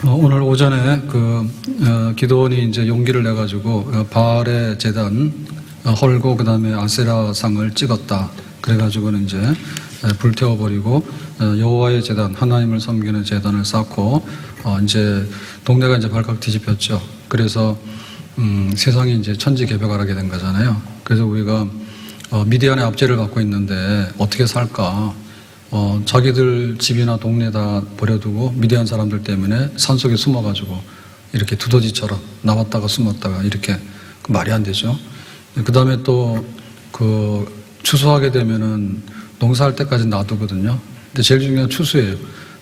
오늘 오전에 기도원이 이제 용기를 내가지고 바알의 제단 헐고 그다음에 아세라 상을 찍었다. 그래가지고는 이제 불태워버리고 여호와의 제단, 하나님을 섬기는 제단을 쌓고 이제 동네가 이제 발칵 뒤집혔죠. 그래서 세상이 이제 천지개벽하게 된 거잖아요. 그래서 우리가 미디안의 압제를 받고 있는데 어떻게 살까? 자기들 집이나 동네 다 버려두고 미디안 사람들 때문에 산속에 숨어가지고 이렇게 두더지처럼 나왔다가 숨었다가 이렇게 말이 안 되죠. 그 다음에 또 추수하게 되면은 농사할 때까지 놔두거든요. 근데 제일 중요한 추수예요.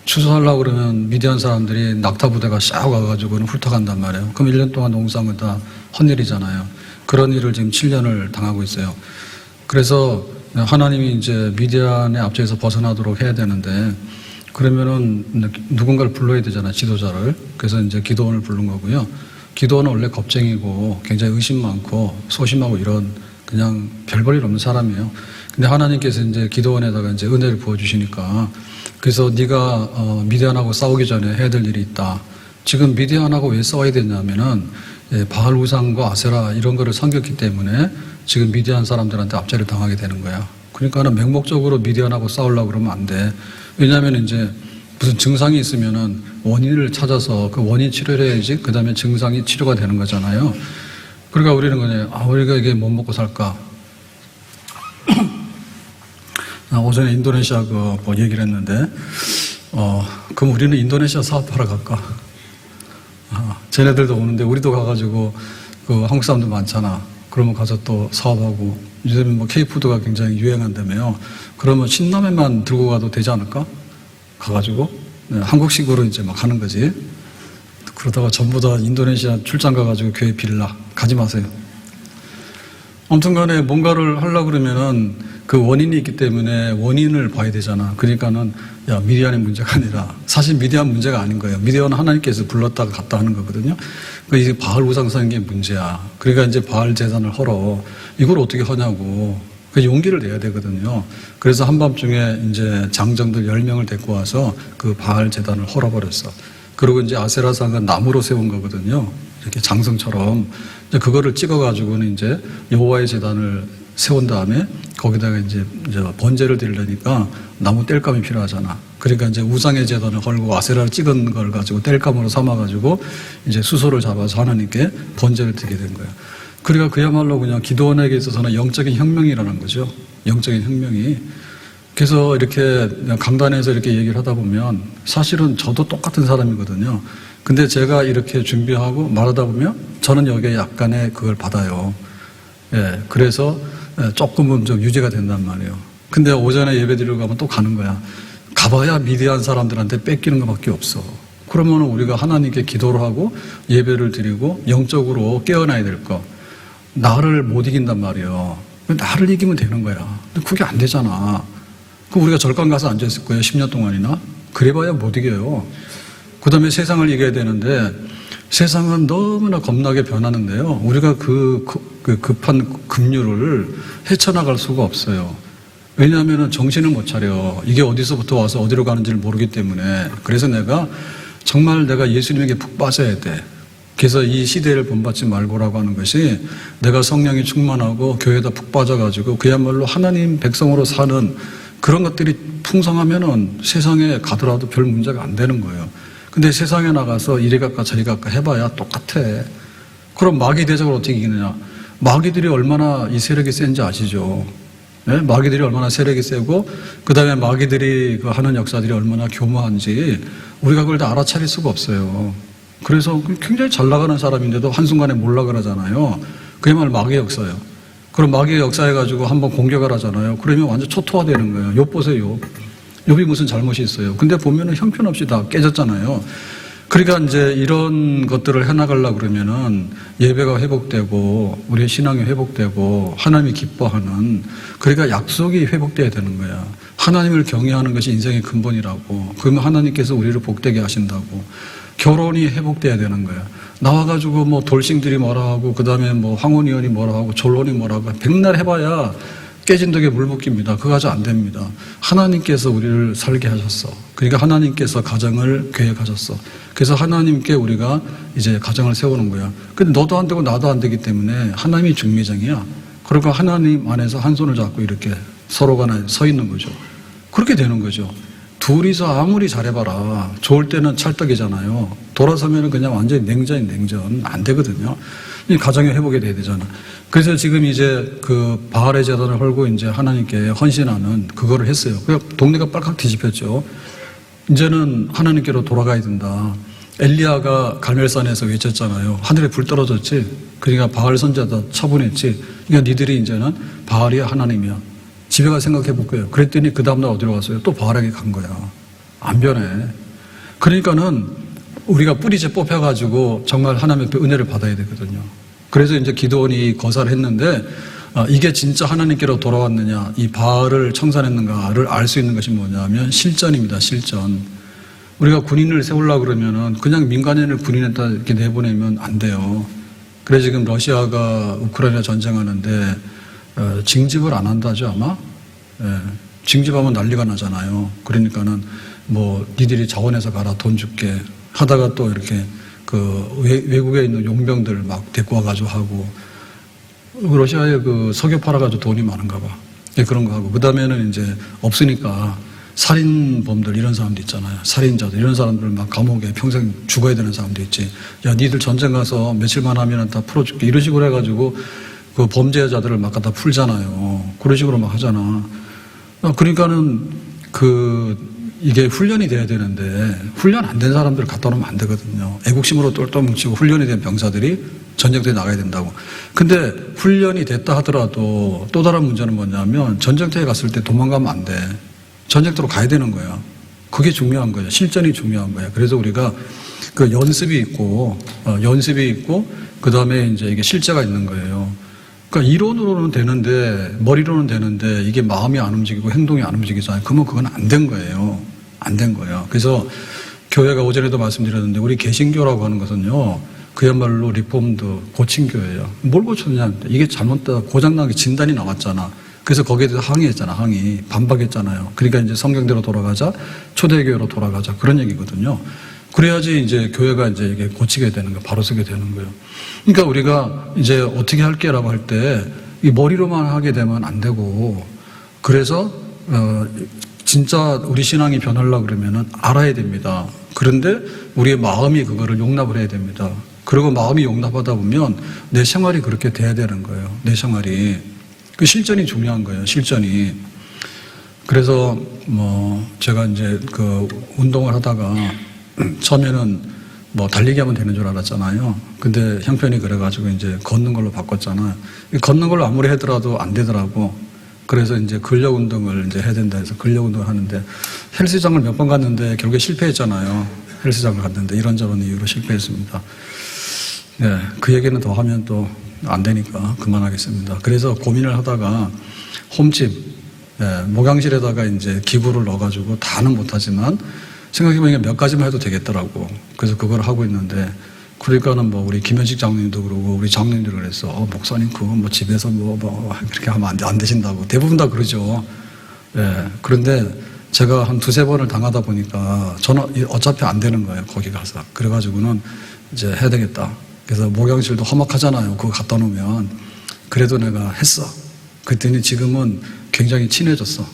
추수하려고 그러면 미디안 사람들이 낙타 부대가 싹 와가지고는 훑어간단 말이에요. 그럼 1년 동안 농사하면 다 헛일이잖아요. 그런 일을 지금 7년을 당하고 있어요. 그래서 하나님이 이제 미디안의 압제에서 벗어나도록 해야 되는데, 그러면은 누군가를 불러야 되잖아요, 지도자를. 그래서 이제 기도원을 부른 거고요. 기도원은 원래 겁쟁이고 굉장히 의심 많고 소심하고 이런 그냥 별 볼 일 없는 사람이에요. 근데 하나님께서 이제 기도원에다가 이제 은혜를 부어주시니까, 그래서 네가 미디안하고 싸우기 전에 해야 될 일이 있다. 지금 미디안하고 왜 싸워야 되냐면은 바알 우상과 아세라 이런 거를 섬겼기 때문에 지금 미디안 사람들한테 압제를 당하게 되는 거야. 그러니까는 맹목적으로 미디안하고 싸우려고 그러면 안 돼. 왜냐하면 이제 무슨 증상이 있으면은 원인을 찾아서 그 원인 치료를 해야지 그 다음에 증상이 치료가 되는 거잖아요. 그러니까 우리는 그냥 우리가 이게 못 먹고 살까? 오전에 인도네시아 얘기를 했는데 그럼 우리는 인도네시아 사업하러 갈까? 쟤네들도 오는데 우리도 가가지고 한국 사람들 많잖아. 그러면 가서 또 사업하고 요즘 K푸드가 굉장히 유행한다며요. 그러면 신라면만 들고 가도 되지 않을까? 가가지고 한국식으로 이제 막 하는 거지. 그러다가 전부 다 인도네시아 출장 가가지고 교회 빌라 가지 마세요. 아무튼간에 뭔가를 하려고 그러면은 그 원인이 있기 때문에 원인을 봐야 되잖아. 그러니까는 미디안의 문제가 아니라 사실 미디안 문제가 아닌 거예요. 미디안은 하나님께서 불렀다가 갔다 하는 거거든요. 그러니까 이게 바알 우상 섬긴 게 문제야. 그러니까 이제 바알 제단을 헐어. 이걸 어떻게 하냐고. 그 용기를 내야 되거든요. 그래서 한밤중에 이제 장정들 10명을 데리고 와서 그 바알 제단을 헐어버렸어. 그리고 이제 아세라상은 나무로 세운 거거든요. 이렇게 장성처럼. 그거를 찍어가지고는 이제 여호와의 제단을 세운 다음에 거기다가 이제 번제를 드리려니까 나무 땔감이 필요하잖아. 그러니까 이제 우상의 제단을 헐고 아세라를 찍은 걸 가지고 땔감으로 삼아가지고 이제 수소를 잡아서 하나님께 번제를 드리게 된 거야. 그러니까 그야말로 그냥 기도원에게 있어서는 영적인 혁명이라는 거죠. 영적인 혁명이. 그래서 이렇게 강단에서 이렇게 얘기를 하다 보면 사실은 저도 똑같은 사람이거든요. 근데 제가 이렇게 준비하고 말하다 보면 저는 여기에 약간의 그걸 받아요. 예, 그래서 조금은 좀 유지가 된단 말이에요. 근데 오전에 예배 드리러 가면 또 가는 거야. 가봐야 미디안 사람들한테 뺏기는 것밖에 없어. 그러면 우리가 하나님께 기도를 하고 예배를 드리고 영적으로 깨어나야 될 거. 나를 못 이긴단 말이에요. 나를 이기면 되는 거야. 근데 그게 안 되잖아. 그럼 우리가 절간 가서 앉아있을 거예요. 10년 동안이나. 그래봐야 못 이겨요. 그 다음에 세상을 이겨야 되는데 세상은 너무나 겁나게 변하는데요. 우리가 그 급한 급류를 헤쳐나갈 수가 없어요. 왜냐하면 정신을 못 차려. 이게 어디서부터 와서 어디로 가는지를 모르기 때문에. 그래서 정말 내가 예수님에게 푹 빠져야 돼. 그래서 이 시대를 본받지 말고라고 하는 것이 내가 성령이 충만하고 교회에다 푹 빠져가지고 그야말로 하나님 백성으로 사는 그런 것들이 풍성하면은 세상에 가더라도 별 문제가 안 되는 거예요. 근데 세상에 나가서 이리 갈까 저리 갈까 해봐야 똑같아. 그럼 마귀 대적을 어떻게 이기느냐? 마귀들이 얼마나 이 세력이 센지 아시죠? 네? 마귀들이 얼마나 세력이 세고 그 다음에 마귀들이 하는 역사들이 얼마나 교묘한지 우리가 그걸 다 알아차릴 수가 없어요. 그래서 굉장히 잘 나가는 사람인데도 한순간에 몰라 그러잖아요. 그야말로 마귀의 역사예요. 그럼 마귀의 역사 해가지고 한번 공격을 하잖아요. 그러면 완전 초토화되는 거예요. 욥 보세요. 욥이 무슨 잘못이 있어요. 근데 보면은 형편없이 다 깨졌잖아요. 그러니까 이제 이런 것들을 해나가려고 그러면은 예배가 회복되고 우리의 신앙이 회복되고 하나님이 기뻐하는 그러니까 약속이 회복돼야 되는 거야. 하나님을 경외하는 것이 인생의 근본이라고. 그러면 하나님께서 우리를 복되게 하신다고. 결혼이 회복돼야 되는 거야. 나와가지고 돌싱들이 뭐라 하고 그 다음에 황혼이원이 뭐라 하고 졸론이 뭐라 하고 백날 해봐야 깨진 덕에 물 붓깁니다. 그거 아주 안 됩니다. 하나님께서 우리를 살게 하셨어. 그러니까 하나님께서 가정을 계획하셨어. 그래서 하나님께 우리가 이제 가정을 세우는 거야. 근데 너도 안 되고 나도 안 되기 때문에 하나님이 중미장이야. 그러니까 하나님 안에서 한 손을 잡고 이렇게 서로가 서 있는 거죠. 그렇게 되는 거죠. 둘이서 아무리 잘해봐라. 좋을 때는 찰떡이잖아요. 돌아서면 그냥 완전히 냉전이 냉전. 안 되거든요. 이 가정의 회복이 돼야 되잖아. 그래서 지금 이제 그 바알의 제단을 헐고 이제 하나님께 헌신하는 그거를 했어요. 그 동네가 빨갛게 뒤집혔죠. 이제는 하나님께로 돌아가야 된다. 엘리야가 갈멜산에서 외쳤잖아요. 하늘에 불 떨어졌지. 그러니까 바알 선지자 처분했지. 그러니까 니들이 이제는 바알이야 하나님이야. 집에 가서 생각해 볼 거예요. 그랬더니 그 다음날 어디로 갔어요? 또 바알에게 간 거야. 안 변해. 그러니까는 우리가 뿌리째 뽑혀가지고 정말 하나님의 은혜를 받아야 되거든요. 그래서 이제 기드온이 거사를 했는데 이게 진짜 하나님께로 돌아왔느냐, 이 바알을 청산했는가를 알 수 있는 것이 뭐냐면 실전입니다. 실전. 우리가 군인을 세우려고 그러면은 그냥 민간인을 군인에다 이렇게 내보내면 안 돼요. 그래서 지금 러시아가 우크라이나 전쟁하는데 징집을 안 한다죠 아마? 예, 징집하면 난리가 나잖아요. 그러니까는 뭐 니들이 자원해서 가라 돈 줄게 하다가 또 이렇게 그 외국에 있는 용병들 막 데리고 와가지고 하고 러시아에 그 석유 팔아가지고 돈이 많은가 봐. 예, 그런 거 하고 그 다음에는 이제 없으니까 살인범들 이런 사람도 있잖아요. 살인자들 이런 사람들 막 감옥에 평생 죽어야 되는 사람도 있지. 야 니들 전쟁 가서 며칠만 하면 다 풀어줄게 이런 식으로 해가지고 그 범죄자들을 막 갖다 풀잖아요. 그런 식으로 막 하잖아. 그러니까는 이게 훈련이 돼야 되는데 훈련 안 된 사람들을 갖다 놓으면 안 되거든요. 애국심으로 똘똘 뭉치고 훈련이 된 병사들이 전쟁터에 나가야 된다고. 근데 훈련이 됐다 하더라도 또 다른 문제는 뭐냐면 전쟁터에 갔을 때 도망가면 안 돼. 전쟁터로 가야 되는 거야. 그게 중요한 거예요. 실전이 중요한 거야. 그래서 우리가 그 연습이 있고 그 다음에 이제 이게 실제가 있는 거예요. 그러니까 이론으로는 되는데 머리로는 되는데 이게 마음이 안 움직이고 행동이 안 움직이잖아요. 그러면 그건 안 된 거예요. 안 된 거예요. 그래서 교회가 오전에도 말씀드렸는데 우리 개신교라고 하는 것은요. 그야말로 리폼드 고친 교회예요. 뭘 고쳤냐? 이게 잘못되다 고장나게 진단이 나왔잖아. 그래서 거기에 대해서 항의했잖아. 반박했잖아요. 그러니까 이제 성경대로 돌아가자, 초대교회로 돌아가자 그런 얘기거든요. 그래야지 이제 교회가 이제 이게 고치게 되는 거예요. 바로 서게 되는 거예요. 그러니까 우리가 이제 어떻게 할게라고 할 때 이 머리로만 하게 되면 안 되고 그래서 진짜 우리 신앙이 변하려고 그러면은 알아야 됩니다. 그런데 우리의 마음이 그거를 용납을 해야 됩니다. 그리고 마음이 용납하다 보면 내 생활이 그렇게 돼야 되는 거예요. 내 생활이. 그 실전이 중요한 거예요. 실전이. 그래서 뭐 제가 이제 그 운동을 하다가 처음에는 뭐 달리기 하면 되는 줄 알았잖아요. 근데 형편이 그래가지고 이제 걷는 걸로 바꿨잖아요. 걷는 걸로 아무리 하더라도 안 되더라고. 그래서 이제 근력 운동을 이제 해야 된다 해서 근력 운동을 하는데 헬스장을 몇 번 갔는데 결국에 실패했잖아요. 헬스장을 갔는데 이런저런 이유로 실패했습니다. 네, 그 얘기는 더 하면 또 안 되니까 그만하겠습니다. 그래서 고민을 하다가 홈집, 목양실에다가 이제 기구를 넣어가지고 다는 못하지만 생각해보니까 몇 가지만 해도 되겠더라고. 그래서 그걸 하고 있는데, 그러니까는 뭐 우리 김현식 장로님도 그러고 우리 장로님들 그랬어. 목사님 그거 뭐 집에서 그렇게 하면 안 되신다고. 대부분 다 그러죠. 예. 그런데 제가 한 두세 번을 당하다 보니까 저는 어차피 안 되는 거예요. 거기 가서. 그래가지고는 이제 해야 되겠다. 그래서 목양실도 험악하잖아요. 그거 갖다 놓으면. 그래도 내가 했어. 그랬더니 지금은 굉장히 친해졌어.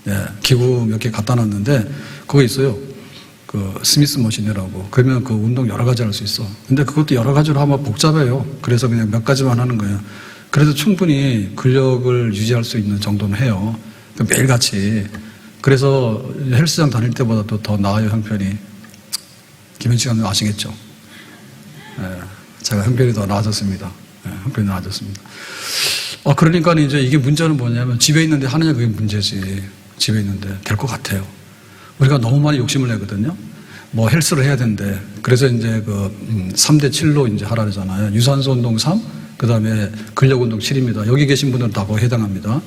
예. 기구 몇 개 갖다 놨는데, 거기 있어요. 그 스미스 머신이라고. 그러면 그 운동 여러 가지 할 수 있어. 근데 그것도 여러 가지로 하면 복잡해요. 그래서 그냥 몇 가지만 하는 거예요. 그래도 충분히 근력을 유지할 수 있는 정도는 해요. 매일같이. 그래서 헬스장 다닐 때보다도 더 나아요, 형편이. 김현식 감독님 아시겠죠? 예, 제가 형편이 더 나아졌습니다. 예, 형편이 나아졌습니다. 그러니까 이제 이게 문제는 뭐냐면 집에 있는데 하느냐 그게 문제지. 집에 있는데 될 것 같아요. 우리가 너무 많이 욕심을 내거든요. 뭐 헬스를 해야 된대. 그래서 이제 그 3대 7로 이제 하라 그러잖아요. 유산소 운동 3, 그 다음에 근력 운동 7입니다. 여기 계신 분들은 다 거기에 해당합니다.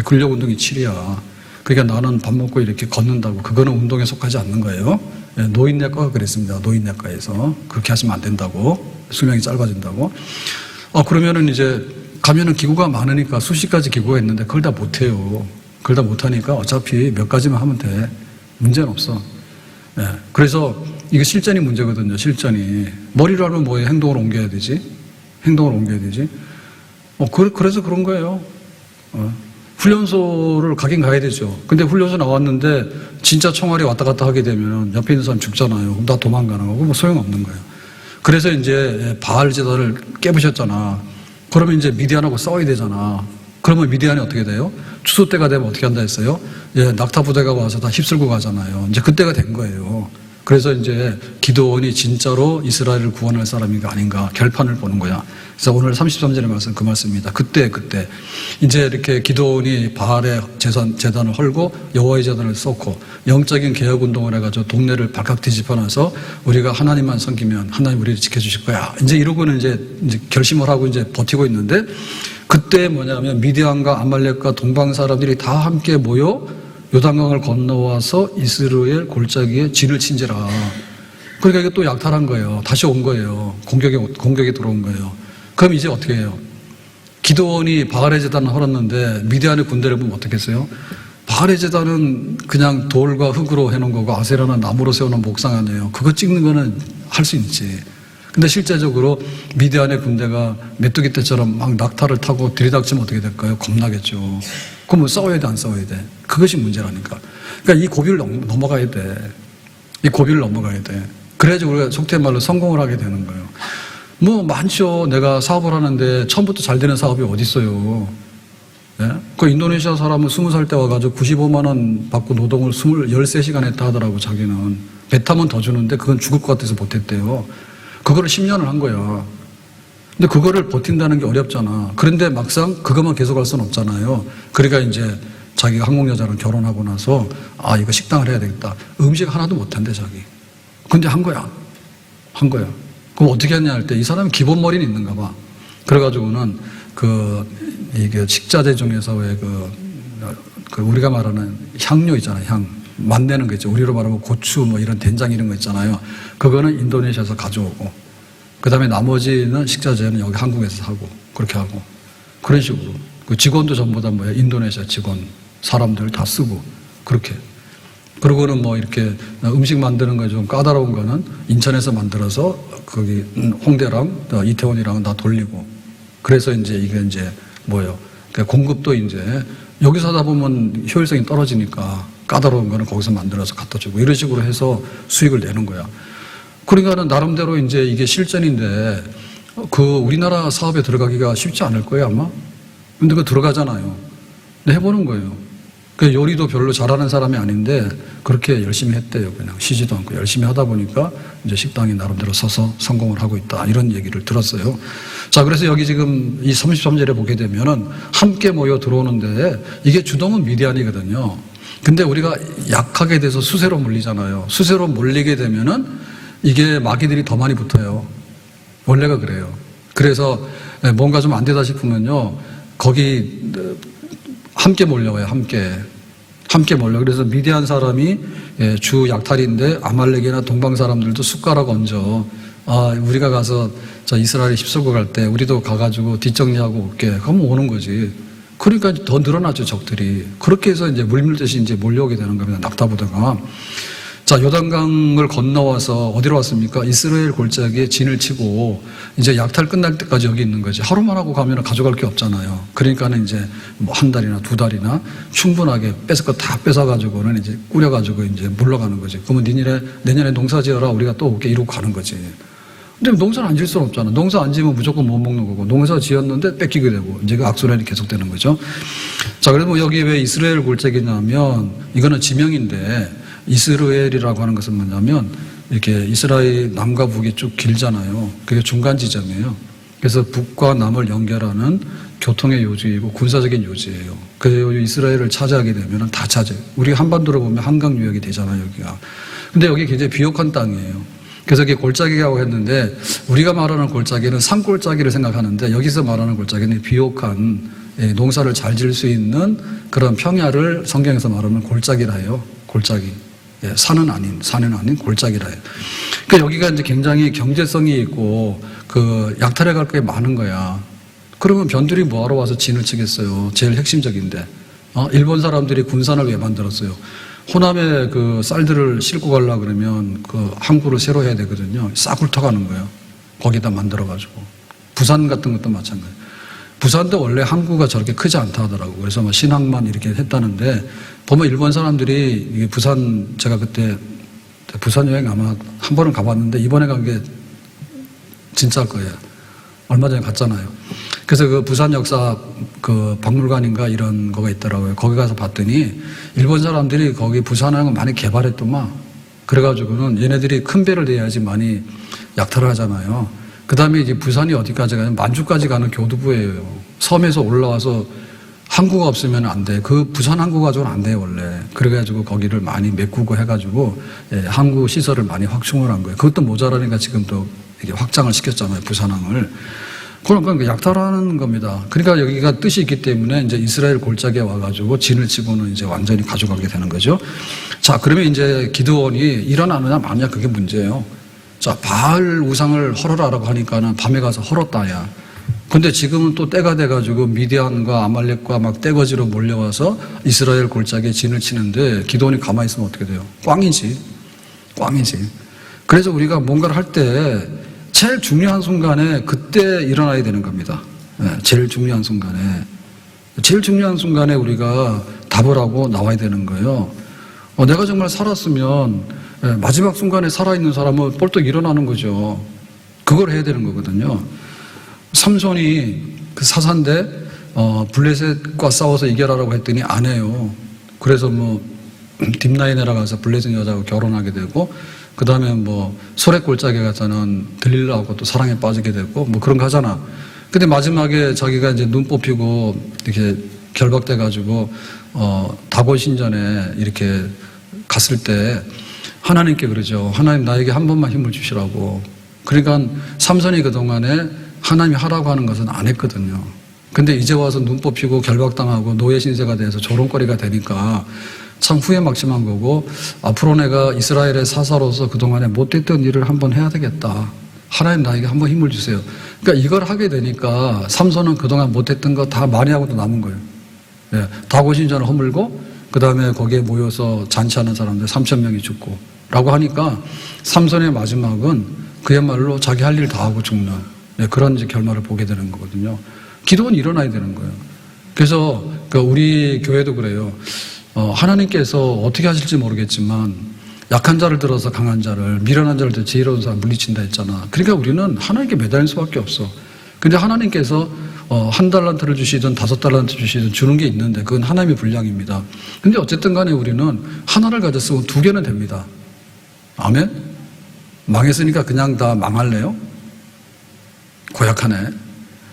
근력 운동이 7이야. 그러니까 나는 밥 먹고 이렇게 걷는다고. 그거는 운동에 속하지 않는 거예요. 노인내과가 그랬습니다. 노인내과에서. 그렇게 하시면 안 된다고. 수명이 짧아진다고. 그러면은 이제 가면은 기구가 많으니까 수십 가지 기구가 있는데 그걸 다 못해요. 그걸 다 못하니까 어차피 몇 가지만 하면 돼. 문제는 없어. 예. 그래서 이게 실전이 문제거든요. 실전이. 머리로 하면 뭐에 행동을 옮겨야 되지? 행동을 옮겨야 되지? 그래서 그런 거예요. 훈련소를 가긴 가야 되죠. 근데 훈련소 나왔는데 진짜 총알이 왔다 갔다 하게 되면 옆에 있는 사람 죽잖아요. 그럼 다 도망가는 거고 뭐 소용없는 거예요. 그래서 이제 바알 제단을 깨부셨잖아. 그러면 이제 미디안하고 싸워야 되잖아. 그러면 미디안이 어떻게 돼요? 추수 때가 되면 어떻게 한다 했어요? 예, 낙타 부대가 와서 다 휩쓸고 가잖아요. 이제 그때가 된 거예요. 그래서 이제 기드온이 진짜로 이스라엘을 구원할 사람인가 아닌가 결판을 보는 거야. 그래서 오늘 33절의 말씀 그 말씀입니다. 그때 이제 이렇게 기드온이 바알의 제단을 헐고 여호와의 제단을 쌓고 영적인 개혁 운동을 해가지고 동네를 발칵 뒤집어놔서 우리가 하나님만 섬기면 하나님 우리를 지켜주실 거야. 이제 이러고는 이제 결심을 하고 이제 버티고 있는데 그때 뭐냐면 미디안과 아말렉과 동방 사람들이 다 함께 모여 요단강을 건너와서 이스라엘 골짜기에 진을 친지라. 그러니까 이게 또 약탈한 거예요. 다시 온 거예요. 공격에 들어온 거예요. 그럼 이제 어떻게 해요? 기드온이 바알의 제단을 헐었는데 미디안의 군대를 보면 어떻겠어요? 바알의 제단은 그냥 돌과 흙으로 해놓은 거고 아세라는 나무로 세우는 목상 아니에요. 그거 찍는 거는 할 수 있지. 근데 실제적으로 미디안의 군대가 메뚜기 떼처럼 막 낙타를 타고 들이닥치면 어떻게 될까요? 겁나겠죠. 그럼 싸워야 돼, 안 싸워야 돼? 그것이 문제라니까. 그러니까 이 고비를 넘어가야 돼. 이 고비를 넘어가야 돼. 그래야지 우리가 속된 말로 성공을 하게 되는 거예요. 뭐 많죠. 내가 사업을 하는데 처음부터 잘 되는 사업이 어디 있어요. 예? 그 인도네시아 사람은 20살 때 와가지고 95만 원 받고 노동을 13시간 했다 하더라고 자기는. 배 타면 더 주는데 그건 죽을 것 같아서 못했대요. 그거를 10년을 한 거야. 근데 그거를 버틴다는 게 어렵잖아. 그런데 막상 그것만 계속 할 수는 없잖아요. 그러니까 이제 자기가 한국 여자랑 결혼하고 나서 이거 식당을 해야 되겠다. 음식 하나도 못한대 자기. 근데 한 거야. 그럼 어떻게 했냐 할 때 이 사람은 기본 머리는 있는가 봐. 그래가지고는 이게 식자재 중에서 왜 우리가 말하는 향료 있잖아요. 향. 맛내는 거 있죠. 우리로 말하면 고추 뭐 이런 된장 이런 거 있잖아요. 그거는 인도네시아에서 가져오고 그 다음에 나머지는 식자재는 여기 한국에서 사고 그렇게 하고 그런 식으로 그 직원도 전부 다 뭐야 인도네시아 직원 사람들 다 쓰고 그렇게 그리고는 뭐 이렇게 음식 만드는 거 좀 까다로운 거는 인천에서 만들어서 거기 홍대랑 이태원이랑은 다 돌리고 그래서 이제 이게 이제 뭐예요 그러니까 공급도 이제 여기서 하다 보면 효율성이 떨어지니까 까다로운 거는 거기서 만들어서 갖다 주고 이런 식으로 해서 수익을 내는 거야. 그러니까는 나름대로 이제 이게 실전인데 우리나라 사업에 들어가기가 쉽지 않을 거예요 아마. 근데 그거 들어가잖아요. 근데 해보는 거예요. 그 요리도 별로 잘하는 사람이 아닌데 그렇게 열심히 했대요. 그냥 쉬지도 않고 열심히 하다 보니까 이제 식당이 나름대로 서서 성공을 하고 있다 이런 얘기를 들었어요. 자, 그래서 여기 지금 이 33절에 보게 되면은 함께 모여 들어오는데 이게 주동은 미디안이거든요. 근데 우리가 약하게 돼서 수세로 몰리잖아요. 수세로 몰리게 되면은 이게 마귀들이 더 많이 붙어요. 원래가 그래요. 그래서 뭔가 좀 안 되다 싶으면요. 거기 함께 몰려와요. 함께 몰려. 그래서 미디안 사람이 주 약탈인데 아말렉이나 동방 사람들도 숟가락 얹어. 우리가 가서 저 이스라엘에 휩쓸고 갈 때 우리도 가가지고 뒷정리하고 올게. 그러면 오는 거지. 그러니까 더 늘어나죠, 적들이. 그렇게 해서 이제 물밀듯이 이제 몰려오게 되는 겁니다, 낙타부대가. 자, 요단강을 건너와서 어디로 왔습니까? 이스라엘 골짜기에 진을 치고 이제 약탈 끝날 때까지 여기 있는 거지. 하루만 하고 가면 가져갈 게 없잖아요. 그러니까는 이제 뭐 한 달이나 두 달이나 충분하게 뺏을 거 다 뺏어가지고는 이제 꾸려가지고 이제 물러가는 거지. 그러면 내년에 농사 지어라 우리가 또 올게 이러고 가는 거지. 근데 농사를 안 지을 수는 없잖아. 농사 안 지으면 무조건 못 먹는 거고 농사 지었는데 뺏기게 되고 이제 그 악순환이 계속되는 거죠. 자, 그래서 뭐 여기 왜 이스라엘 골짜기냐면 이거는 지명인데 이스라엘이라고 하는 것은 뭐냐면 이렇게 이스라엘 남과 북이 쭉 길잖아요. 그게 중간 지점이에요. 그래서 북과 남을 연결하는 교통의 요지이고 군사적인 요지예요. 그래서 이스라엘을 차지하게 되면 다 차지해요. 우리 한반도로 보면 한강 유역이 되잖아요, 여기가. 근데 여기 굉장히 비옥한 땅이에요. 그래서 이게 골짜기라고 했는데 우리가 말하는 골짜기는 산골짜기를 생각하는데 여기서 말하는 골짜기는 비옥한 농사를 잘 지을 수 있는 그런 평야를 성경에서 말하는 골짜기라 해요. 골짜기. 산은 아닌 골짜기라 해요. 그러니까 여기가 이제 굉장히 경제성이 있고 그 약탈해 갈 게 많은 거야. 그러면 변두리 뭐하러 와서 진을 치겠어요? 제일 핵심적인데. 일본 사람들이 군산을 왜 만들었어요? 호남에 그 쌀들을 싣고 가려고 그러면 그 항구를 새로 해야 되거든요. 싹 훑어가는 거예요. 거기다 만들어가지고. 부산 같은 것도 마찬가지예요. 부산도 원래 항구가 저렇게 크지 않다 하더라고요. 그래서 뭐 신항만 이렇게 했다는데, 보면 일본 사람들이 이게 부산, 제가 그때 부산 여행 아마 한 번은 가봤는데, 이번에 간 게 진짜일 거예요. 얼마 전에 갔잖아요. 그래서 그 부산 역사 그 박물관인가 이런 거가 있더라고요. 거기 가서 봤더니 일본 사람들이 거기 부산항을 많이 개발했더만, 그래가지고는 얘네들이 큰 배를 대야지 많이 약탈을 하잖아요. 그 다음에 이제 부산이 어디까지 가냐면 만주까지 가는 교두부예요. 섬에서 올라와서 항구가 없으면 안 돼. 그 부산 항구 가지고는 안 돼요, 원래. 그래가지고 거기를 많이 메꾸고 해가지고, 예, 항구 시설을 많이 확충을 한 거예요. 그것도 모자라니까 지금 또 이렇게 확장을 시켰잖아요, 부산항을. 그러니까 약탈하는 겁니다. 그러니까 여기가 뜻이 있기 때문에 이제 이스라엘 골짜기에 와가지고 진을 치고는 이제 완전히 가져가게 되는 거죠. 자, 그러면 이제 기드온이 일어나느냐 마느냐 그게 문제예요. 자, 바알 우상을 헐어라라고 하니까는 밤에 가서 헐었다야. 근데 지금은 또 때가 돼가지고 미디안과 아말렉과 막 떼거지로 몰려와서 이스라엘 골짜기에 진을 치는데 기드온이 가만히 있으면 어떻게 돼요? 꽝이지. 그래서 우리가 뭔가를 할 때 제일 중요한 순간에 그때 일어나야 되는 겁니다. 제일 중요한 순간에. 제일 중요한 순간에 우리가 답을 하고 나와야 되는 거예요. 내가 정말 살았으면 마지막 순간에 살아있는 사람은 벌떡 일어나는 거죠. 그걸 해야 되는 거거든요. 삼손이 그 사사인데 블레셋과 싸워서 이겨라라고 했더니 안 해요. 그래서 뭐 딥나인에라 가서 블레셋 여자하고 결혼하게 되고, 그 다음에 뭐 소렛 골짜기에 가서는 들릴라하고 또 사랑에 빠지게 되고 뭐 그런 거 하잖아. 근데 마지막에 자기가 이제 눈 뽑히고 이렇게 결박돼가지고 다곤 신전에 이렇게 갔을 때 하나님께 그러죠. 하나님 나에게 한 번만 힘을 주시라고. 그러니까 삼손이 그동안에 하나님이 하라고 하는 것은 안 했거든요. 근데 이제 와서 눈 뽑히고 결박당하고 노예 신세가 돼서 조롱거리가 되니까 참 후회막심한 거고, 앞으로 내가 이스라엘의 사사로서 그동안에 못했던 일을 한번 해야 되겠다. 하나님 나에게 한번 힘을 주세요. 그러니까 이걸 하게 되니까 삼손은 그동안 못했던 거 다 만회하고도 남은 거예요. 예, 다곤 신전을 허물고 그 다음에 거기에 모여서 잔치하는 사람들 3,000명이 죽고 라고 하니까 삼손의 마지막은 그야말로 자기 할 일 다 하고 죽는, 예, 그런 이제 결말을 보게 되는 거거든요. 기도는 일어나야 되는 거예요. 그래서 우리 교회도 그래요. 하나님께서 어떻게 하실지 모르겠지만 약한 자를 들어서 강한 자를, 미련한 자를 들어 지혜로운 사람 물리친다 했잖아. 그러니까 우리는 하나님께 매달릴 수밖에 없어. 근데 하나님께서 1달란트를 주시든 5달란트 주시든 주는 게 있는데 그건 하나님의 분량입니다. 근데 어쨌든 간에 우리는 하나를 가졌으면 2개는 됩니다. 아멘? 망했으니까 그냥 다 망할래요? 고약하네.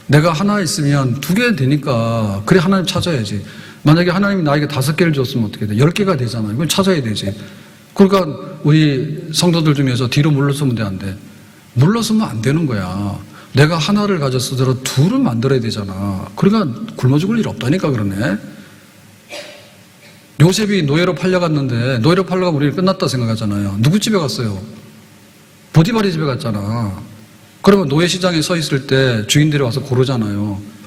내가 하나 있으면 2개 되니까 그래 하나님 찾아야지. 만약에 하나님이 나에게 5개를 줬으면 어떻게 돼? 10개가 되잖아요. 그걸 찾아야 되지. 그러니까 우리 성도들 중에서 뒤로 물러서면 돼, 안 돼? 물러서면 안 되는 거야. 내가 하나를 가졌으더라도 2를 만들어야 되잖아. 그러니까 굶어 죽을 일 없다니까 그러네. 요셉이 노예로 팔려갔는데 노예로 팔려가 우리는 끝났다 생각하잖아요. 누구 집에 갔어요? 보디발의 집에 갔잖아. 그러면 노예 시장에 서 있을 때 주인들이 와서 고르잖아요.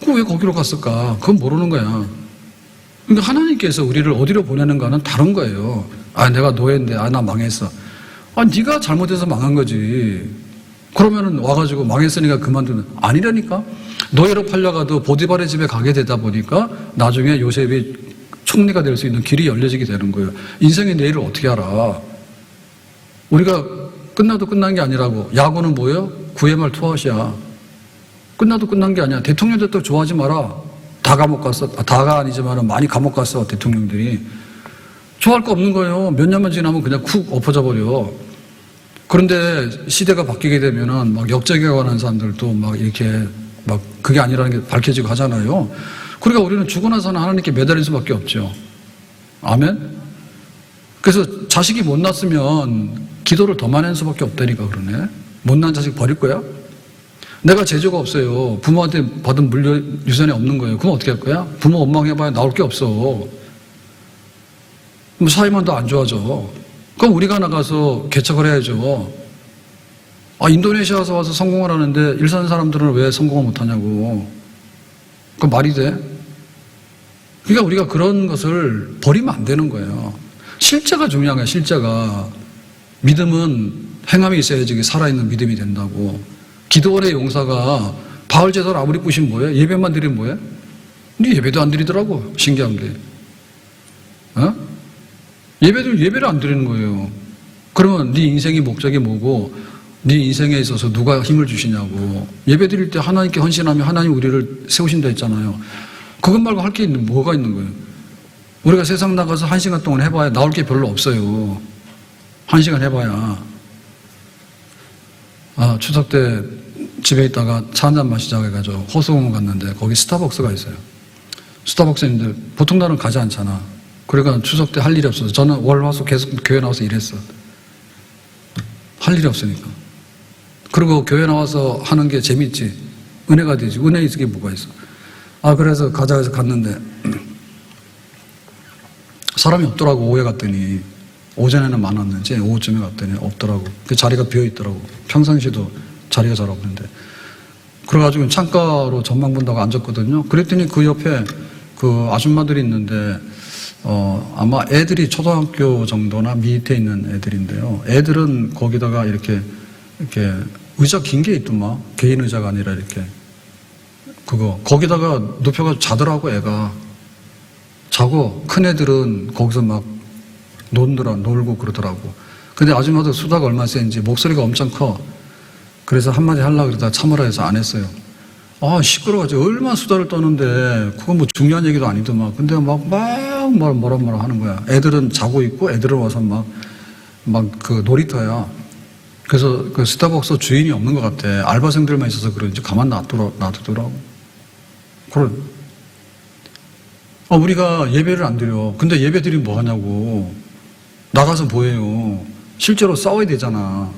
왜 거기로 갔을까? 그건 모르는 거야. 그러니까 하나님께서 우리를 어디로 보내는가는 다른 거예요. 아, 내가 노예인데, 아, 나 망했어. 아, 네가 잘못해서 망한 거지. 그러면은 와가지고 망했으니까 그만두는, 아니라니까? 노예로 팔려가도 보디발의 집에 가게 되다 보니까 나중에 요셉이 총리가 될 수 있는 길이 열려지게 되는 거예요. 인생의 내일을 어떻게 알아? 우리가 끝나도 끝난 게 아니라고. 야구는 뭐예요? 9회 말 투아웃이야. 끝나도 끝난 게 아니야. 대통령들도 좋아하지 마라. 다 감옥 갔어. 다가 아니지만 많이 감옥 갔어, 대통령들이. 좋아할 거 없는 거예요. 몇 년만 지나면 그냥 쿡 엎어져 버려. 그런데 시대가 바뀌게 되면은 막 역적에 관한 사람들도 막 이렇게 막 그게 아니라는 게 밝혀지고 하잖아요. 그러니까 우리는 죽고 나서는 하나님께 매달릴 수밖에 없죠. 아멘? 그래서 자식이 못 낳았으면 기도를 더 많이 할 수밖에 없다니까 그러네. 못 낳은 자식 버릴 거야? 내가 재주가 없어요. 부모한테 받은 물려 유산이 없는 거예요. 그럼 어떻게 할 거야? 부모 원망해봐야 나올 게 없어. 그럼 사회만 더 안 좋아져. 그럼 우리가 나가서 개척을 해야죠. 아, 인도네시아에서 와서 성공을 하는데 일산 사람들은 왜 성공을 못하냐고. 그 말이 돼? 그러니까 우리가 그런 것을 버리면 안 되는 거예요. 실제가 중요한 거야, 실제가. 믿음은 행함이 있어야지 살아있는 믿음이 된다고. 기도원의 용사가 바알 제사를 아무리 뿌시면 뭐해? 예배만 드리면 뭐해? 근데 예배도 안 드리더라고. 신기한데. 어? 예배를 안 드리는 거예요. 그러면 네 인생의 목적이 뭐고 네 인생에 있어서 누가 힘을 주시냐고. 예배 드릴 때 하나님께 헌신하면 하나님 우리를 세우신다 했잖아요. 그것 말고 할 게 뭐가 있는 거예요? 우리가 세상 나가서 1시간 동안 해봐야 나올 게 별로 없어요. 1시간 해봐야. 추석 때 집에 있다가 차 한잔 마시자고 해가지고 호수공원 갔는데 거기 스타벅스가 있어요. 스타벅스 있는데 보통 날은 가지 않잖아. 그러니까 추석 때 할 일이 없어서 저는 월, 화, 수 계속 교회 나와서 일했어. 할 일이 없으니까. 그리고 교회 나와서 하는 게 재밌지. 은혜가 되지. 은혜 있을 게 뭐가 있어. 그래서 가자 해서 갔는데 사람이 없더라고. 오후에 갔더니. 오전에는 많았는지 오후쯤에 갔더니 없더라고. 그 자리가 비어있더라고. 평상시도 자리가 잘 없는데. 그래가지고 창가로 전망 본다고 앉았거든요. 그랬더니 그 옆에 그 아줌마들이 있는데 아마 애들이 초등학교 정도나 밑에 있는 애들인데요. 애들은 거기다가 이렇게 의자 긴 게 있더만. 개인 의자가 아니라 이렇게 거기다가 눕혀가지고 자더라고. 애가 자고 큰 애들은 거기서 막 놀고 그러더라고. 근데 아줌마도 수다가 얼마나 센지 목소리가 엄청 커. 그래서 한마디 하려고 그러다가 참으라 해서 안 했어요. 시끄러워가지고 얼마나 수다를 떠는데 그건 뭐 중요한 얘기도 아니더만. 근데 뭐라 하는 거야. 애들은 자고 있고 애들은 와서 그 놀이터야. 그래서 그 스타벅스 주인이 없는 것 같아. 알바생들만 있어서 그런지 가만 놔두더라고. 우리가 예배를 안 드려. 근데 예배 드리면 뭐 하냐고. 나가서 뭐 해요. 실제로 싸워야 되잖아.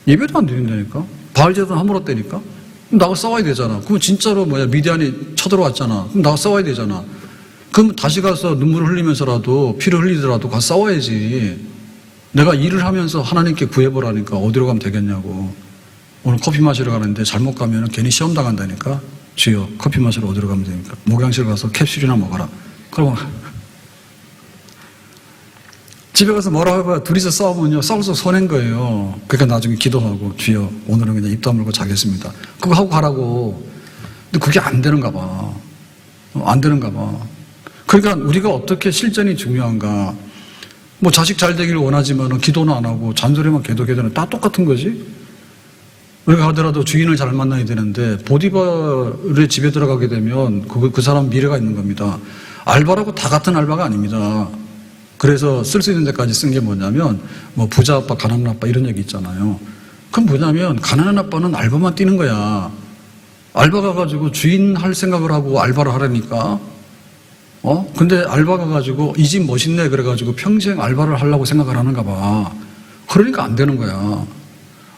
예배도 안 드린다니까. 바알 제사는 허물었다니까. 그럼 나가 싸워야 되잖아. 그럼 진짜로 미디안이 쳐들어왔잖아. 그럼 나가 싸워야 되잖아. 그럼 다시 가서 눈물을 흘리면서라도 피를 흘리더라도 가서 싸워야지. 내가 일을 하면서 하나님께 구해보라니까 어디로 가면 되겠냐고. 오늘 커피 마시러 가는데 잘못 가면 괜히 시험 당한다니까. 주여, 커피 마시러 어디로 가면 됩니까? 목양실 가서 캡슐이나 먹어라. 그러면 집에 가서 뭐라 해봐야 둘이서 싸우면요, 싸워서 손해인 거예요. 그러니까 나중에 기도하고, 주여, 오늘은 그냥 입 다물고 자겠습니다. 그거 하고 가라고. 근데 그게 안 되는가 봐. 안 되는가 봐. 그러니까 우리가 어떻게 실전이 중요한가. 자식 잘 되기를 원하지만 기도는 안 하고 잔소리만 계속해야 다 똑같은 거지. 우리가 하더라도 주인을 잘 만나야 되는데 보디발의 집에 들어가게 되면 그 사람 미래가 있는 겁니다. 알바라고 다 같은 알바가 아닙니다. 그래서 쓸 수 있는 데까지 쓴 게 뭐냐면 부자 아빠, 가난한 아빠 이런 얘기 있잖아요. 그럼 뭐냐면 가난한 아빠는 알바만 뛰는 거야. 알바 가가지고 주인 할 생각을 하고 알바를 하라니까. 근데 알바 가가지고 이 집 멋있네 그래가지고 평생 알바를 하려고 생각을 하는가 봐. 그러니까 안 되는 거야.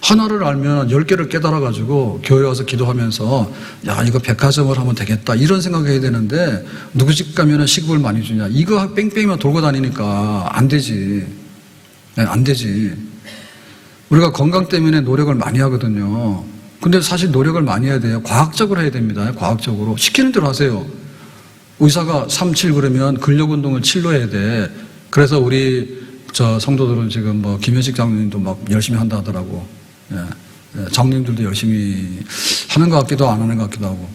하나를 알면 10개를 깨달아가지고 교회 와서 기도하면서 야 이거 백화점을 하면 되겠다 이런 생각해야 되는데 누구 집 가면 시급을 많이 주냐 이거 뺑뺑이만 돌고 다니니까 안 되지. 안 되지. 우리가 건강 때문에 노력을 많이 하거든요. 근데 사실 노력을 많이 해야 돼요. 과학적으로 해야 됩니다. 과학적으로. 시키는 대로 하세요. 의사가 3, 7 그러면 근력운동을 7로 해야 돼. 그래서 우리 성도들은 지금 김현식 장로님도 막 열심히 한다 하더라고. 장로님들도 열심히 하는 것 같기도 안 하는 것 같기도 하고.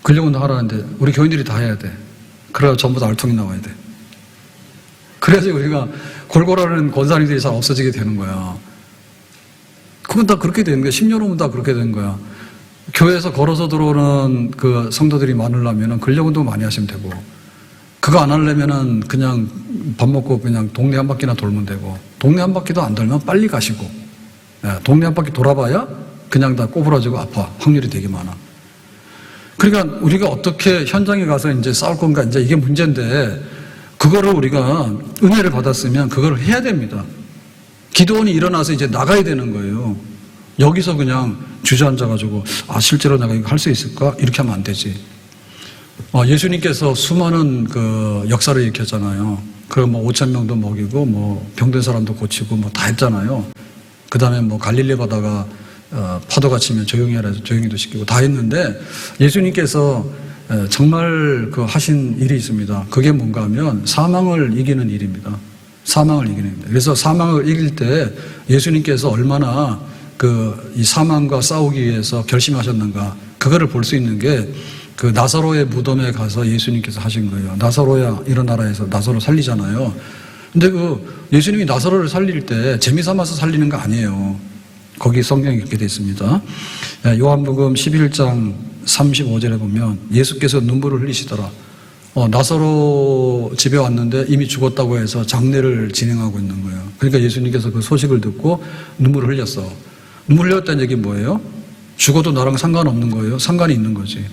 근력운동 하라는데 우리 교인들이 다 해야 돼. 그래야 전부 다 알통이 나와야 돼. 그래야지 우리가 골골하는 권사님들이 잘 없어지게 되는 거야. 그건 다 그렇게 되는 거야. 10년 후면 다 그렇게 되는 거야. 교회에서 걸어서 들어오는 그 성도들이 많으려면 근력운동 많이 하시면 되고, 그거 안 하려면은 그냥 밥 먹고 그냥 동네 한 바퀴나 돌면 되고, 동네 한 바퀴도 안 돌면 빨리 가시고, 동네 한 바퀴 돌아봐야 그냥 다 꼬부라지고 아파. 확률이 되게 많아. 그러니까 우리가 어떻게 현장에 가서 이제 싸울 건가, 이제 이게 문제인데, 그거를 우리가 은혜를 받았으면 그걸 해야 됩니다. 기도원이 일어나서 이제 나가야 되는 거예요. 여기서 그냥 주저앉아가지고, 실제로 내가 이거 할 수 있을까? 이렇게 하면 안 되지. 예수님께서 수많은 그 역사를 일으켰잖아요. 그럼 5,000명도 먹이고, 병든 사람도 고치고, 다 했잖아요. 그 다음에 갈릴리 바다가, 파도가 치면 조용히 하라 해서 조용히도 시키고 다 했는데, 예수님께서 정말 하신 일이 있습니다. 그게 뭔가 하면 사망을 이기는 일입니다. 사망을 이기는 겁니다. 그래서 사망을 이길 때 예수님께서 얼마나 이 사망과 싸우기 위해서 결심하셨는가, 그거를 볼 수 있는 게 그 나사로의 무덤에 가서 예수님께서 하신 거예요. 나사로야 일어나라 해서 나사로 살리잖아요. 근데 예수님이 나사로를 살릴 때 재미삼아서 살리는 거 아니에요. 거기 성경에 이렇게 되어 있습니다. 요한복음 11장 35절에 보면 예수께서 눈물을 흘리시더라. 나사로 집에 왔는데 이미 죽었다고 해서 장례를 진행하고 있는 거예요. 그러니까 예수님께서 그 소식을 듣고 눈물을 흘렸어. 눈물 흘렸다는 얘기 뭐예요? 죽어도 나랑 상관없는 거예요? 상관이 있는 거지.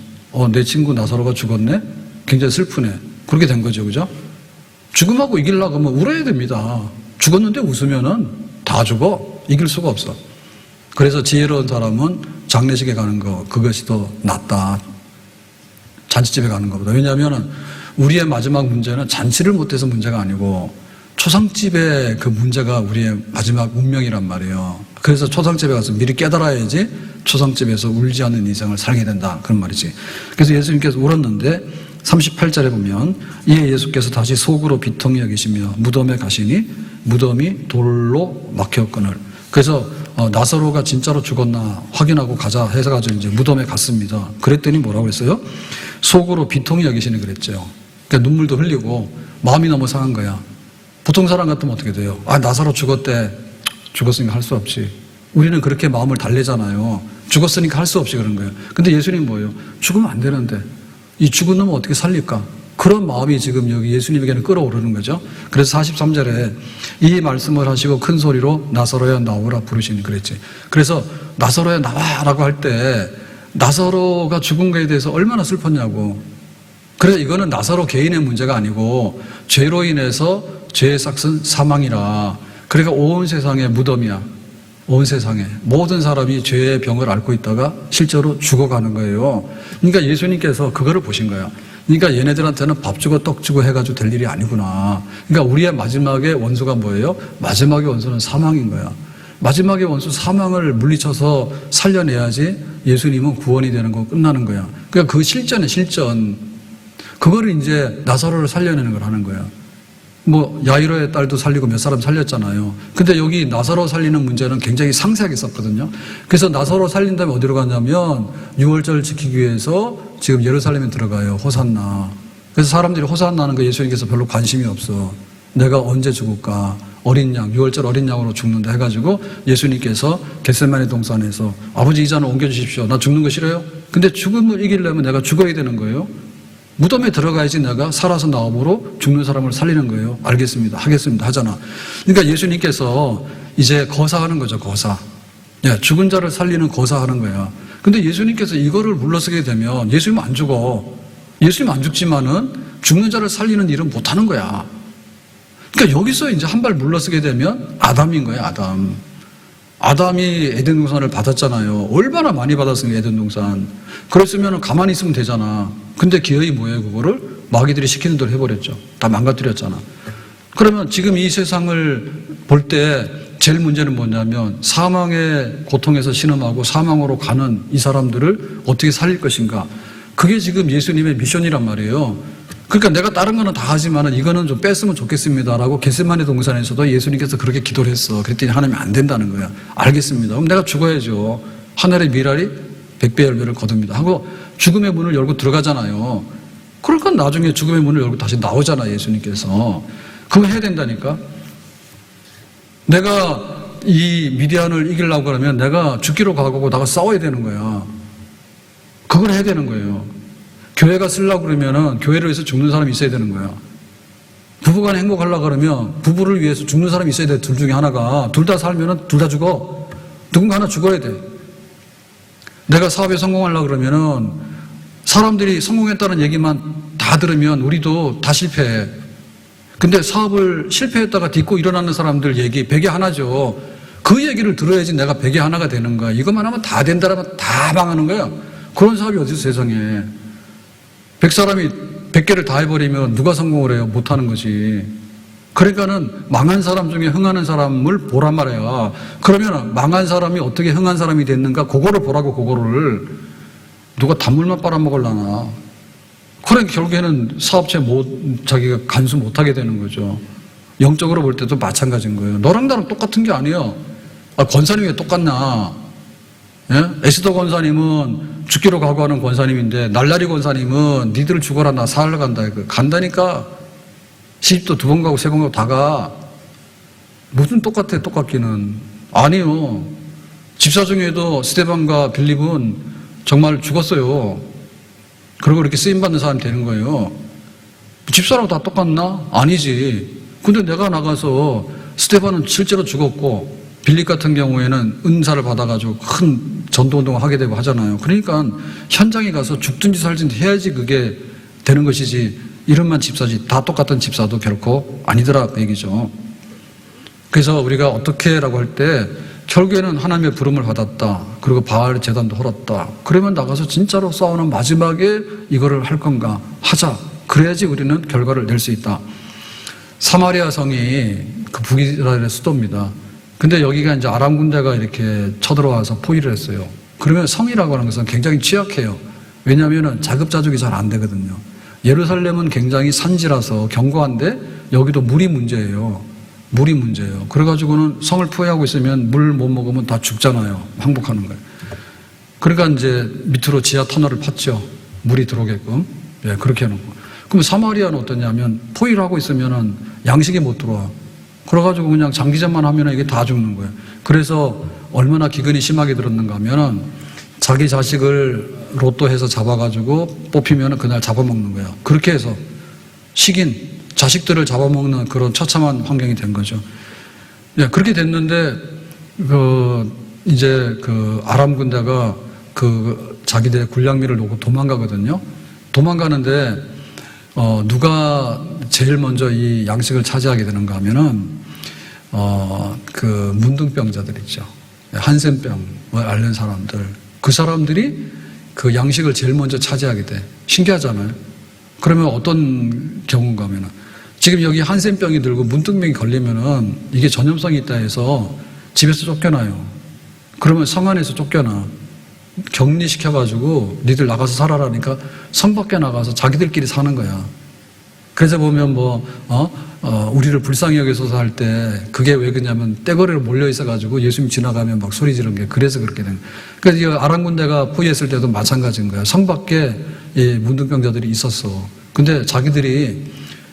내 친구 나사로가 죽었네? 굉장히 슬프네. 그렇게 된 거죠. 그죠? 죽음하고 이기려고 하면 울어야 됩니다. 죽었는데 웃으면은 다 죽어. 이길 수가 없어. 그래서 지혜로운 사람은 장례식에 가는 거, 그것이 더 낫다. 잔치집에 가는 것보다. 왜냐하면 우리의 마지막 문제는 잔치를 못해서 문제가 아니고 초상집의 그 문제가 우리의 마지막 운명이란 말이에요. 그래서 초상집에 가서 미리 깨달아야지 초상집에서 울지 않는 인생을 살게 된다. 그런 말이지. 그래서 예수님께서 울었는데 38절에 보면 이에 예수께서 다시 속으로 비통히 여기시며 무덤에 가시니 무덤이 돌로 막혔거늘. 그래서 나사로가 진짜로 죽었나 확인하고 가자 해서 가지고 이제 무덤에 갔습니다. 그랬더니 뭐라고 했어요? 속으로 비통히 여기시니 그랬죠. 그러니까 눈물도 흘리고 마음이 너무 상한 거야. 보통 사람 같으면 어떻게 돼요? 나사로 죽었대. 죽었으니까 할 수 없지. 우리는 그렇게 마음을 달래잖아요. 죽었으니까 할 수 없이 그런 거예요. 근데 예수님 뭐예요? 죽으면 안 되는데 이 죽은 놈을 어떻게 살릴까? 그런 마음이 지금 여기 예수님에게는 끌어오르는 거죠. 그래서 43절에 이 말씀을 하시고 큰 소리로 나사로야 나오라 부르시니 그랬지. 그래서 나사로야 나와라고 할 때 나사로가 죽은 거에 대해서 얼마나 슬펐냐고. 그래서 이거는 나사로 개인의 문제가 아니고 죄로 인해서 죄의 삭은 사망이라. 그러니까 온 세상의 무덤이야. 온 세상에 모든 사람이 죄의 병을 앓고 있다가 실제로 죽어가는 거예요. 그러니까 예수님께서 그거를 보신 거야. 그러니까 얘네들한테는 밥 주고 떡 주고 해가지고 될 일이 아니구나. 그러니까 우리의 마지막의 원수가 뭐예요? 마지막의 원수는 사망인 거야. 마지막의 원수 사망을 물리쳐서 살려내야지 예수님은 구원이 되는 거 끝나는 거야. 그러니까 그 실전의 실전. 그거를 이제 나사로를 살려내는 걸 하는 거야. 야이로의 딸도 살리고 몇 사람 살렸잖아요. 근데 여기 나사로 살리는 문제는 굉장히 상세하게 썼거든요. 그래서 나사로 살린 다음에 어디로 가냐면 6월절 지키기 위해서 지금 예루살렘에 들어가요. 호산나. 그래서 사람들이 호산나는 거 예수님께서 별로 관심이 없어. 내가 언제 죽을까? 어린 양, 6월절 어린 양으로 죽는다 해가지고 예수님께서 겟세마네 동산에서 아버지 이 잔을 옮겨주십시오. 나 죽는 거 싫어요? 근데 죽음을 이기려면 내가 죽어야 되는 거예요. 무덤에 들어가야지 내가 살아서 나옴으로 죽는 사람을 살리는 거예요. 알겠습니다. 하겠습니다. 하잖아. 그러니까 예수님께서 이제 거사하는 거죠. 거사. 죽은 자를 살리는 거사하는 거야. 근데 예수님께서 이거를 물러서게 되면 예수님 안 죽어. 예수님 안 죽지만은 죽는 자를 살리는 일은 못 하는 거야. 그러니까 여기서 이제 한 발 물러서게 되면 아담인 거예요. 아담이 에덴 동산을 받았잖아요. 얼마나 많이 받았으니까 에덴 동산. 그랬으면 가만히 있으면 되잖아. 근데 기어이 뭐예요? 그거를 마귀들이 시키는 대로 해버렸죠. 다 망가뜨렸잖아. 그러면 지금 이 세상을 볼 때 제일 문제는 뭐냐면 사망의 고통에서 신음하고 사망으로 가는 이 사람들을 어떻게 살릴 것인가. 그게 지금 예수님의 미션이란 말이에요. 그러니까 내가 다른 거는 다 하지만은 이거는 좀 뺐으면 좋겠습니다라고 겟세마네 동산에서도 예수님께서 그렇게 기도를 했어. 그랬더니 하나님이 안 된다는 거야. 알겠습니다. 그럼 내가 죽어야죠. 하늘의 미랄이 100배 열매를 거둡니다 하고 죽음의 문을 열고 들어가잖아요. 그러니까 나중에 죽음의 문을 열고 다시 나오잖아. 예수님께서. 그거 해야 된다니까. 내가 이 미디안을 이기려고 그러면 내가 죽기로 각오하고 나가 싸워야 되는 거야. 그걸 해야 되는 거예요. 교회가 쓰려고 그러면은 교회를 위해서 죽는 사람이 있어야 되는 거야. 부부간에 행복하려고 그러면 부부를 위해서 죽는 사람이 있어야 돼. 둘 중에 하나가. 둘 다 살면은 둘 다 죽어. 누군가 하나 죽어야 돼. 내가 사업에 성공하려고 그러면은 사람들이 성공했다는 얘기만 다 들으면 우리도 다 실패해. 근데 사업을 실패했다가 딛고 일어나는 사람들 얘기 100에 하나죠. 그 얘기를 들어야지 내가 100에 하나가 되는 거야. 이것만 하면 다 된다라면 다 망하는 거야. 그런 사업이 어디 있어 세상에. 100사람이 100개를 다 해버리면 누가 성공을 해요? 못하는 거지. 그러니까는 망한 사람 중에 흥하는 사람을 보란 말이야. 그러면 망한 사람이 어떻게 흥한 사람이 됐는가 그거를 보라고. 그거를 누가 단물만 빨아먹으려나. 그러니까 결국에는 사업체 자기가 간수 못하게 되는 거죠. 영적으로 볼 때도 마찬가지인 거예요. 너랑 나랑 똑같은 게 아니에요. 권사님이 왜 똑같나? 예? 에스더 권사님은 죽기로 각오하는 권사님인데 날라리 권사님은 니들 죽어라 나 살러 간다. 간다니까. 시집도 2번 가고 3번 가고 다 가. 무슨 똑같아 똑같기는. 아니요. 집사 중에도 스데반과 빌립은 정말 죽었어요. 그리고 이렇게 쓰임받는 사람이 되는 거예요. 집사라고 다 똑같나? 아니지. 근데 내가 나가서 스데반은 실제로 죽었고 빌립 같은 경우에는 은사를 받아가지고 큰 전도운동을 하게 되고 하잖아요. 그러니까 현장에 가서 죽든지 살든지 해야지 그게 되는 것이지 이름만 집사지 다 똑같은 집사도 결코 아니더라 그 얘기죠. 그래서 우리가 어떻게 라고 할 때 결국에는 하나님의 부름을 받았다. 그리고 바알 제단도 헐었다. 그러면 나가서 진짜로 싸우는 마지막에 이거를 할 건가 하자. 그래야지 우리는 결과를 낼 수 있다. 사마리아 성이 그 북이스라엘의 수도입니다. 근데 여기가 이제 아람 군대가 이렇게 쳐들어와서 포위를 했어요. 그러면 성이라고 하는 것은 굉장히 취약해요. 왜냐하면 자급자족이 잘 안 되거든요. 예루살렘은 굉장히 산지라서 견고한데 여기도 물이 문제예요. 물이 문제예요. 그래가지고는 성을 포위하고 있으면 물 못 먹으면 다 죽잖아요. 항복하는 거예요. 그러니까 이제 밑으로 지하 터널을 팠죠. 물이 들어오게끔. 예, 그렇게 해놓고. 그럼 사마리아는 어떠냐면 포위를 하고 있으면은 양식이 못 들어와. 그래가지고 그냥 장기전만 하면 이게 다 죽는 거예요. 그래서 얼마나 기근이 심하게 들었는가 하면은 자기 자식을 로또해서 잡아가지고 뽑히면은 그날 잡아먹는 거예요. 그렇게 해서 식인 자식들을 잡아먹는 그런 처참한 환경이 된 거죠. 예, 그렇게 됐는데 이제 아람 군대가 자기들의 군량미를 놓고 도망가거든요. 도망가는데 누가 제일 먼저 이 양식을 차지하게 되는가 하면은 문둥병자들 있죠. 한센병을 앓는 사람들. 그 사람들이 그 양식을 제일 먼저 차지하게 돼. 신기하잖아요. 그러면 어떤 경우인가 하면은 지금 여기 한센병이 들고 문둥병이 걸리면은 이게 전염성이 있다 해서 집에서 쫓겨나요. 그러면 성 안에서 쫓겨나. 격리시켜가지고 니들 나가서 살아라니까 성 밖에 나가서 자기들끼리 사는 거야. 그래서 보면 우리를 불쌍히 여기서 할 때 그게 왜 그러냐면 떼거리로 몰려 있어가지고 예수님 지나가면 막 소리 지르는 게 그래서 그렇게 된 거예요. 그래서 이 아람 군대가 포위했을 때도 마찬가지인 거야. 성 밖에 이 문둥병자들이 있었어. 근데 자기들이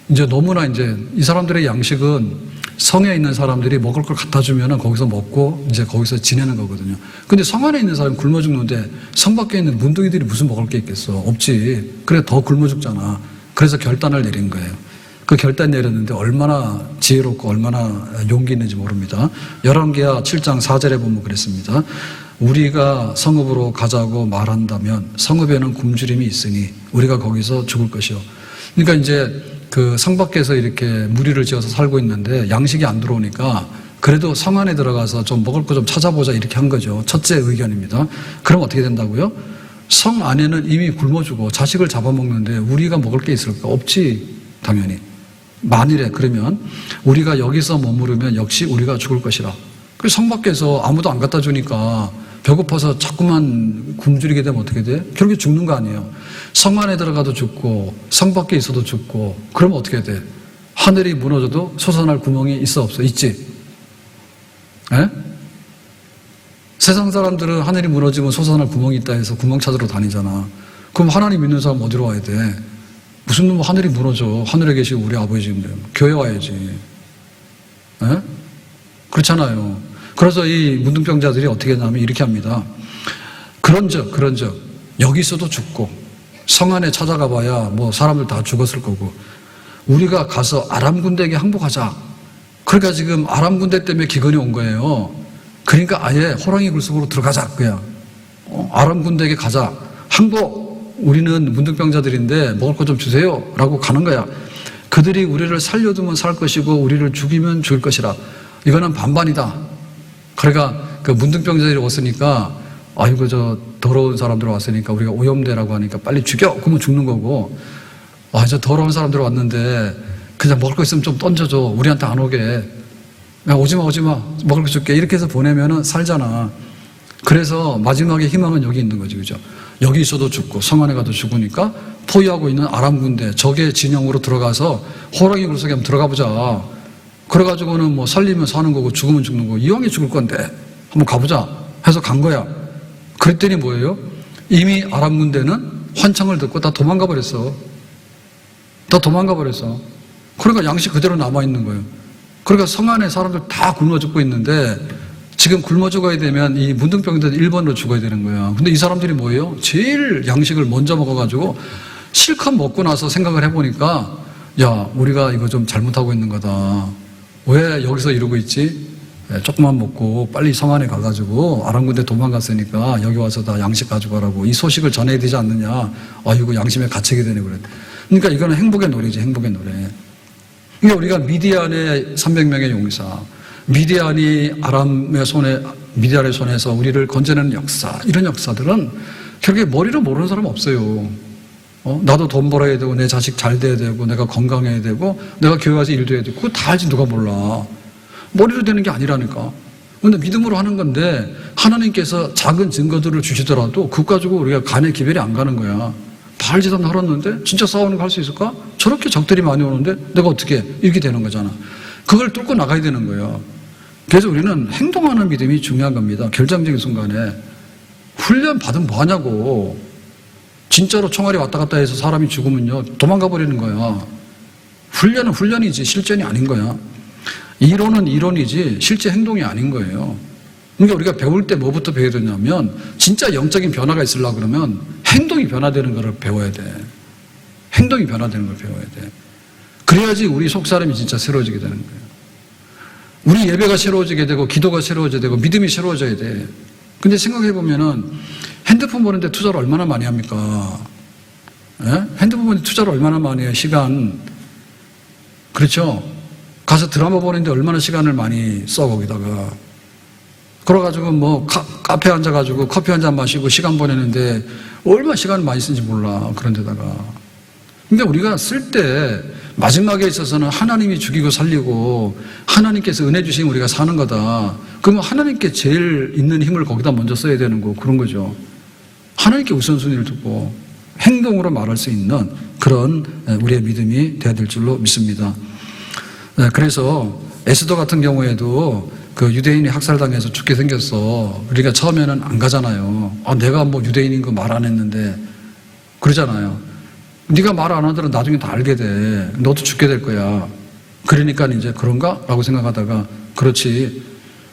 이제 너무나 이제 이 사람들의 양식은 성에 있는 사람들이 먹을 걸 갖다 주면은 거기서 먹고 이제 거기서 지내는 거거든요. 근데 성 안에 있는 사람이 굶어 죽는데 성 밖에 있는 문둥이들이 무슨 먹을 게 있겠어? 없지. 그래 더 굶어 죽잖아. 그래서 결단을 내린 거예요. 그 결단 내렸는데 얼마나 지혜롭고 얼마나 용기 있는지 모릅니다. 열왕기하 7장 4절에 보면 그랬습니다. 우리가 성읍으로 가자고 말한다면 성읍에는 굶주림이 있으니 우리가 거기서 죽을 것이요. 그러니까 이제 그 성 밖에서 이렇게 무리를 지어서 살고 있는데 양식이 안 들어오니까 그래도 성 안에 들어가서 좀 먹을 거 좀 찾아보자 이렇게 한 거죠. 첫째 의견입니다. 그럼 어떻게 된다고요? 성 안에는 이미 굶어 죽어 자식을 잡아먹는데 우리가 먹을 게 있을까? 없지 당연히. 만일에 그러면 우리가 여기서 머무르면 역시 우리가 죽을 것이라. 그 성 밖에서 아무도 안 갖다 주니까 배고파서 자꾸만 굶주리게 되면 어떻게 돼? 결국에 죽는 거 아니에요. 성 안에 들어가도 죽고 성 밖에 있어도 죽고 그러면 어떻게 돼? 하늘이 무너져도 솟아날 구멍이 있어 없어? 있지? 에? 세상 사람들은 하늘이 무너지면 솟아날 구멍이 있다 해서 구멍 찾으러 다니잖아. 그럼 하나님 믿는 사람 어디로 와야 돼? 무슨 놈 하늘이 무너져. 하늘에 계시고 우리 아버지인데 교회 와야지. 에? 그렇잖아요. 그래서 이 문둥병자들이 어떻게 하냐면 이렇게 합니다. 그런즉 여기서도 죽고 성 안에 찾아가 봐야 뭐 사람들 다 죽었을 거고 우리가 가서 아람 군대에게 항복하자. 그러니까 지금 아람 군대 때문에 기근이 온 거예요. 그러니까 아예 호랑이 굴속으로 들어가자 그냥. 아람 군대에게 가자. 항복. 우리는 문둥병자들인데 먹을 거 좀 주세요 라고 가는 거야. 그들이 우리를 살려두면 살 것이고 우리를 죽이면 죽을 것이라. 이거는 반반이다. 그러니까 그 문둥병자들이 왔으니까 아이고 저 더러운 사람들 왔으니까 우리가 오염되라고 하니까 빨리 죽여. 그러면 죽는 거고 저 더러운 사람들 왔는데 그냥 먹을 거 있으면 좀 던져줘. 우리한테 안 오게. 야, 오지마 먹을 거 줄게. 이렇게 해서 보내면은 살잖아. 그래서 마지막에 희망은 여기 있는 거지. 그죠? 여기 있어도 죽고 성 안에 가도 죽으니까 포위하고 있는 아람 군대 적의 진영으로 들어가서 호랑이 굴속에 한번 들어가 보자. 그래가지고는 뭐 살리면 사는 거고 죽으면 죽는 거고 이왕에 죽을 건데 한번 가보자 해서 간 거야. 그랬더니 뭐예요? 이미 아람 군대는 환청을 듣고 다 도망가 버렸어. 다 도망가 버렸어. 그러니까 양식 그대로 남아있는 거예요. 그러니까 성 안에 사람들 다 굶어 죽고 있는데 지금 굶어 죽어야 되면 이 문둥병들 1번으로 죽어야 되는 거야. 근데 이 사람들이 뭐예요? 제일 양식을 먼저 먹어가지고 실컷 먹고 나서 생각을 해보니까 야, 우리가 이거 좀 잘못하고 있는 거다. 왜 여기서 이러고 있지? 조금만 먹고 빨리 성 안에 가가지고 아람 군대 도망갔으니까 여기 와서 다 양식 가져가라고 이 소식을 전해야 되지 않느냐. 아이고 양심에 갇히게 되네 그래. 그러니까 이거는 행복의 노래지, 행복의 노래. 그러니까 우리가 미디안의 300명의 용사, 미디안이 미디안의 손에서 우리를 건져내는 역사, 이런 역사들은 결국에 머리로 모르는 사람 없어요. 나도 돈 벌어야 되고, 내 자식 잘 돼야 되고, 내가 건강해야 되고, 내가 교회 와서 일도 해야 되고, 그거 다 알지 누가 몰라. 머리로 되는 게 아니라니까. 근데 믿음으로 하는 건데, 하나님께서 작은 증거들을 주시더라도, 그거 가지고 우리가 간에 기별이 안 가는 거야. 바알지단 헐었는데, 진짜 싸우는 거 할 수 있을까? 저렇게 적들이 많이 오는데, 내가 어떻게, 이렇게 되는 거잖아. 그걸 뚫고 나가야 되는 거예요. 그래서 우리는 행동하는 믿음이 중요한 겁니다. 결정적인 순간에. 훈련 받으면 뭐 하냐고. 진짜로 총알이 왔다 갔다 해서 사람이 죽으면요, 도망가 버리는 거야. 훈련은 훈련이지 실전이 아닌 거야. 이론은 이론이지 실제 행동이 아닌 거예요. 그러니까 우리가 배울 때 뭐부터 배워야 되냐면 진짜 영적인 변화가 있으려고 그러면 행동이 변화되는 걸 배워야 돼. 행동이 변화되는 걸 배워야 돼. 그래야지 우리 속사람이 진짜 새로워지게 되는 거예요. 우리 예배가 새로워지게 되고 기도가 새로워져야 되고 믿음이 새로워져야 돼. 근데 생각해 보면은 핸드폰 보는데 투자를 얼마나 많이 합니까? 예? 핸드폰 보는데 투자를 얼마나 많이 해요? 시간. 그렇죠? 가서 드라마 보는데 얼마나 시간을 많이 써 거기다가. 그래가지고 뭐 카페 앉아가지고 커피 한 잔 마시고 시간 보내는데 얼마나 시간을 많이 쓰는지 몰라. 그런 데다가. 근데 우리가 쓸 때 마지막에 있어서는 하나님이 죽이고 살리고 하나님께서 은혜 주시면 우리가 사는 거다. 그러면 하나님께 제일 있는 힘을 거기다 먼저 써야 되는 거 그런 거죠. 하나님께 우선순위를 두고 행동으로 말할 수 있는 그런 우리의 믿음이 되어야 될 줄로 믿습니다. 그래서 에스더 같은 경우에도 그 유대인이 학살당해서 죽게 생겼어. 우리가 처음에는 안 가잖아요. 내가 뭐 유대인인 거 말 안 했는데 그러잖아요. 네가 말 안 하더라도 나중에 다 알게 돼. 너도 죽게 될 거야. 그러니까 이제 그런가? 라고 생각하다가 그렇지.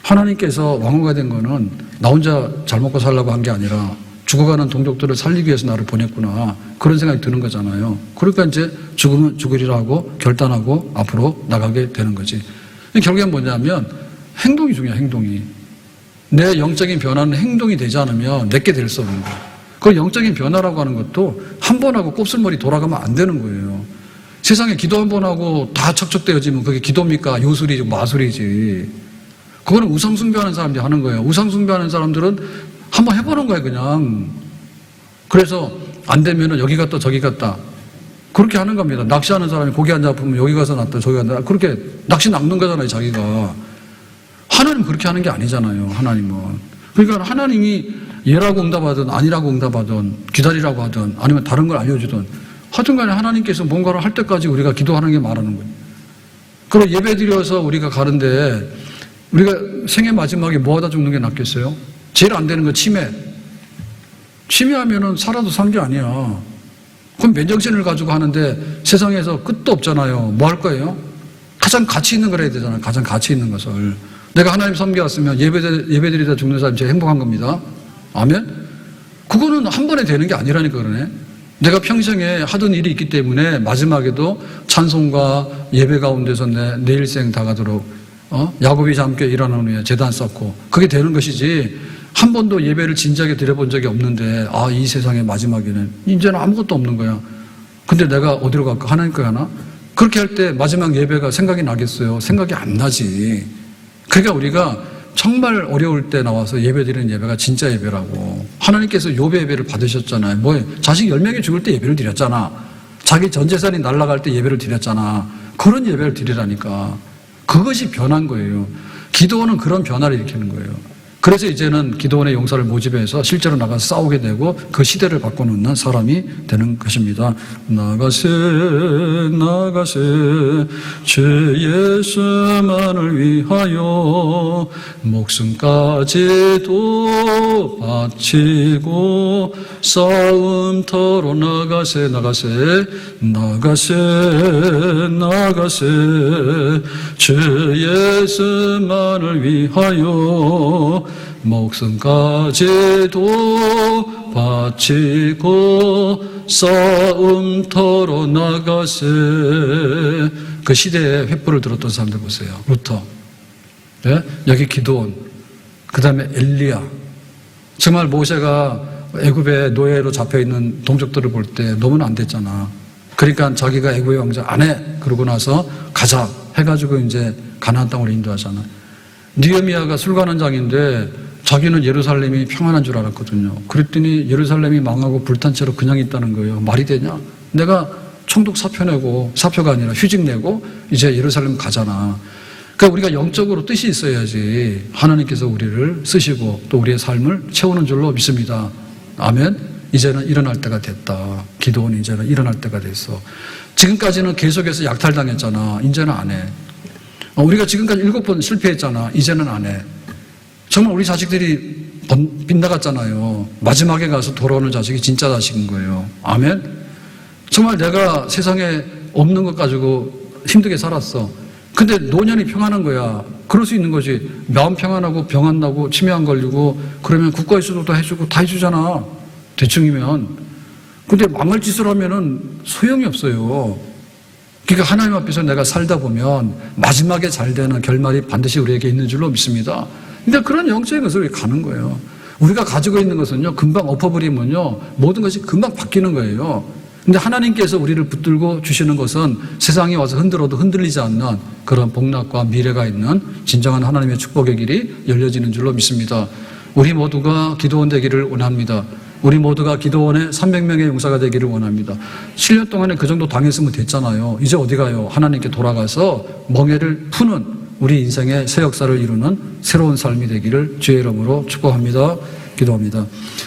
하나님께서 왕후가 된 거는 나 혼자 잘 먹고 살려고 한 게 아니라 죽어가는 동족들을 살리기 위해서 나를 보냈구나. 그런 생각이 드는 거잖아요. 그러니까 이제 죽으면 죽으리라 하고 결단하고 앞으로 나가게 되는 거지. 결국엔 뭐냐면 행동이 중요해, 행동이. 내 영적인 변화는 행동이 되지 않으면 내게 될 수 없는 거야. 그 영적인 변화라고 하는 것도 한 번 하고 곱슬머리 돌아가면 안 되는 거예요. 세상에 기도 한 번 하고 다 척척되어지면 그게 기도입니까? 요술이지, 마술이지. 그거는 우상숭배하는 사람들이 하는 거예요. 우상숭배하는 사람들은 한번 해보는 거예요, 그냥. 그래서 안 되면은 여기 갔다 저기 갔다. 그렇게 하는 겁니다. 낚시하는 사람이 고기 한 잡으면 여기 가서 낚다 저기 간다. 그렇게 낚시 낚는 거잖아요, 자기가. 하나님 그렇게 하는 게 아니잖아요, 하나님은. 그러니까 하나님이 예라고 응답하든 아니라고 응답하든 기다리라고 하든 아니면 다른 걸 알려주든 하여튼 간에 하나님께서 뭔가를 할 때까지 우리가 기도하는 게 말하는 거예요. 그리고 예배 드려서 우리가 가는데 우리가 생애 마지막에 뭐 하다 죽는 게 낫겠어요? 제일 안 되는 거 치매. 치매하면은 살아도 산 게 아니야. 그럼 맨정신을 가지고 하는데 세상에서 끝도 없잖아요. 뭐 할 거예요? 가장 가치 있는 걸 해야 되잖아요. 가장 가치 있는 것을. 내가 하나님 섬겨왔으면 예배드리다 죽는 사람이 제일 행복한 겁니다. 아멘? 그거는 한 번에 되는 게 아니라니까 그러네. 내가 평생에 하던 일이 있기 때문에 마지막에도 찬송과 예배 가운데서 내 일생 다가도록 야곱이 함께 일하는 후에 제단 쌓고 그게 되는 것이지 한 번도 예배를 진지하게 드려본 적이 없는데 이 세상의 마지막에는 이제는 아무것도 없는 거야. 근데 내가 어디로 갈까? 하나님께 가나? 그렇게 할 때 마지막 예배가 생각이 나겠어요? 생각이 안 나지. 그러니까 우리가 정말 어려울 때 나와서 예배드리는 예배가 진짜 예배라고. 하나님께서 욥의 예배를 받으셨잖아요. 뭐예요? 자식 10명이 죽을 때 예배를 드렸잖아. 자기 전 재산이 날아갈 때 예배를 드렸잖아. 그런 예배를 드리라니까. 그것이 변한 거예요. 기도는 그런 변화를 일으키는 거예요. 그래서 이제는 기도원의 용사를 모집해서 실제로 나가서 싸우게 되고 그 시대를 바꿔놓는 사람이 되는 것입니다. 나가세 나가세 주 예수만을 위하여 목숨까지도 바치고 싸움터로 나가세 나가세 나가세 나가세 주 예수만을 위하여 목숨까지도 바치고 싸움터로 나가세. 그 시대에 횃불을 들었던 사람들 보세요. 루터, 네? 여기 기드온, 그 다음에 엘리야. 정말 모세가 애굽에 노예로 잡혀있는 동족들을 볼 때 너무는 안 됐잖아. 그러니까 자기가 애굽의 왕자 안 해. 그러고 나서 가자 해가지고 이제 가나안 땅으로 인도하잖아. 느헤미야가 술관원장인데 자기는 예루살렘이 평안한 줄 알았거든요. 그랬더니 예루살렘이 망하고 불탄 채로 그냥 있다는 거예요. 말이 되냐? 내가 총독 사표 내고, 사표가 아니라 휴직 내고 이제 예루살렘 가잖아. 그러니까 우리가 영적으로 뜻이 있어야지 하나님께서 우리를 쓰시고 또 우리의 삶을 채우는 줄로 믿습니다. 아멘. 이제는 일어날 때가 됐다. 기도는 이제는 일어날 때가 됐어. 지금까지는 계속해서 약탈당했잖아. 이제는 안 해. 우리가 지금까지 7번 실패했잖아. 이제는 안 해. 정말 우리 자식들이 빗나갔잖아요. 마지막에 가서 돌아오는 자식이 진짜 자식인 거예요. 아멘. 정말 내가 세상에 없는 것 가지고 힘들게 살았어. 근데 노년이 평안한 거야. 그럴 수 있는 거지. 마음 평안하고 병 안 나고 치매 안 걸리고 그러면 국가에서도 다 해주고 다 해주잖아. 대충이면. 근데 망할 짓을 하면은 소용이 없어요. 그러니까 하나님 앞에서 내가 살다 보면 마지막에 잘 되는 결말이 반드시 우리에게 있는 줄로 믿습니다. 근데 그런 영적인 것을 가는 거예요. 우리가 가지고 있는 것은요, 금방 엎어버리면요, 모든 것이 금방 바뀌는 거예요. 근데 하나님께서 우리를 붙들고 주시는 것은 세상이 와서 흔들어도 흔들리지 않는 그런 복락과 미래가 있는 진정한 하나님의 축복의 길이 열려지는 줄로 믿습니다. 우리 모두가 기도원 되기를 원합니다. 우리 모두가 기도원의 300명의 용사가 되기를 원합니다. 7년 동안에 그 정도 당했으면 됐잖아요. 이제 어디 가요? 하나님께 돌아가서 멍에를 푸는 우리 인생의 새 역사를 이루는 새로운 삶이 되기를 주의 이름으로 축복합니다. 기도합니다.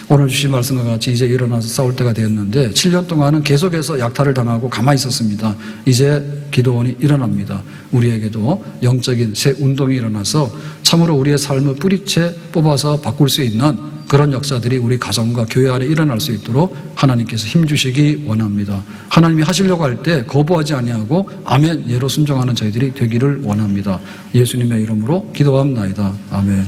오늘 주신 말씀과 같이 이제 일어나서 싸울 때가 되었는데 7년 동안은 계속해서 약탈을 당하고 가만히 있었습니다. 이제 기도원이 일어납니다. 우리에게도 영적인 새 운동이 일어나서 참으로 우리의 삶을 뿌리채 뽑아서 바꿀 수 있는 그런 역사들이 우리 가정과 교회 안에 일어날 수 있도록 하나님께서 힘주시기 원합니다. 하나님이 하시려고 할 때 거부하지 아니하고 아멘 예로 순종하는 저희들이 되기를 원합니다. 예수님의 이름으로 기도합나이다. 아멘.